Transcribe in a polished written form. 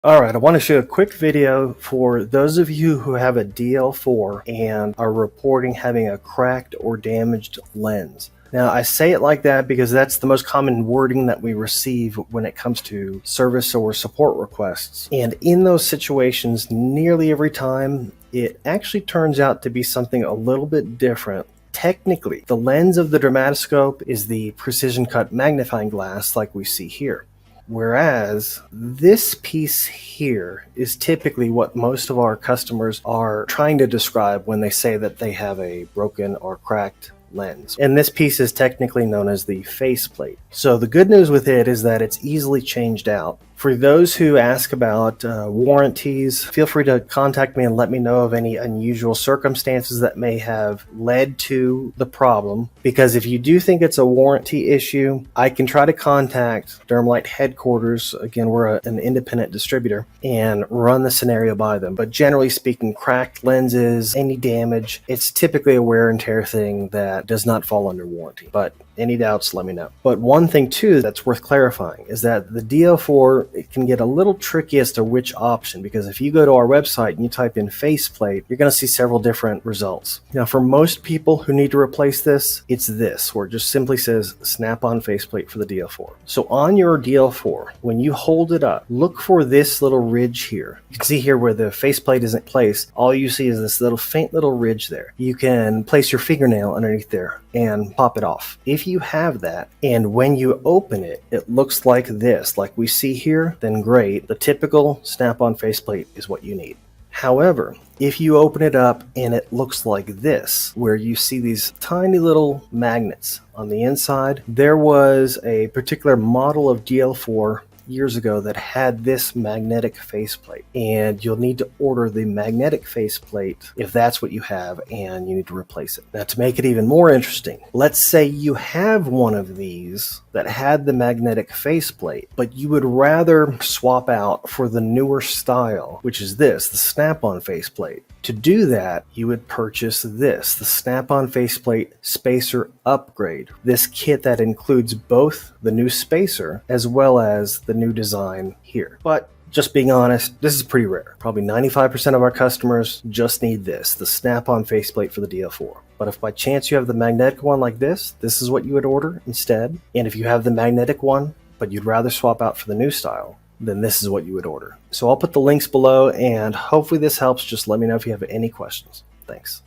Alright, I want to show a quick video for those of you who have a DL4 and are reporting having a cracked or damaged lens. Now, I say it like that because that's the most common wording that we receive when it comes to service or support requests. And in those situations, nearly every time, it actually turns out to be something a little bit different. Technically, the lens of the Dermatoscope is the precision cut magnifying glass like we see here. Whereas this piece here is typically what most of our customers are trying to describe when they say that they have a broken or cracked lens. And this piece is technically known as the faceplate. So the good news with it is that it's easily changed out. For those who ask about warranties, feel free to contact me and let me know of any unusual circumstances that may have led to the problem. Because if you do think it's a warranty issue, I can try to contact Dermlite headquarters. Again, we're an independent distributor, and run the scenario by them. But generally speaking, cracked lenses, any damage, it's typically a wear and tear thing that does not fall under warranty. But any doubts, let me know. But one thing too that's worth clarifying is that the DL4, it can get a little tricky as to which option, because if you go to our website and you type in faceplate, you're going to see several different results. Now, for most people who need to replace this, it's this, where it just simply says snap-on faceplate for the DL4. So on your DL4, when you hold it up, look for this little ridge here. You can see here where the faceplate isn't placed, all you see is this little faint little ridge there. You can place your fingernail underneath there and pop it off. If you have that, and when you open it, it looks like this, like we see here, then great. The typical snap-on faceplate is what you need. However, if you open it up and it looks like this, where you see these tiny little magnets on the inside, there was a particular model of DL4 years ago that had this magnetic faceplate, and you'll need to order the magnetic faceplate if that's what you have and you need to replace it. Now, to make it even more interesting, let's say you have one of these that had the magnetic faceplate, but you would rather swap out for the newer style, which is this, the snap-on faceplate. To do that, you would purchase this, the snap-on faceplate spacer upgrade. This kit that includes both the new spacer as well as the new design here. But just being honest, this is pretty rare. Probably 95% of our customers just need this, the snap-on faceplate for the DL4. But if by chance you have the magnetic one like this is what you would order instead. And if you have the magnetic one, but you'd rather swap out for the new style, then this is what you would order. So I'll put the links below, and hopefully this helps. Just let me know if you have any questions. Thanks.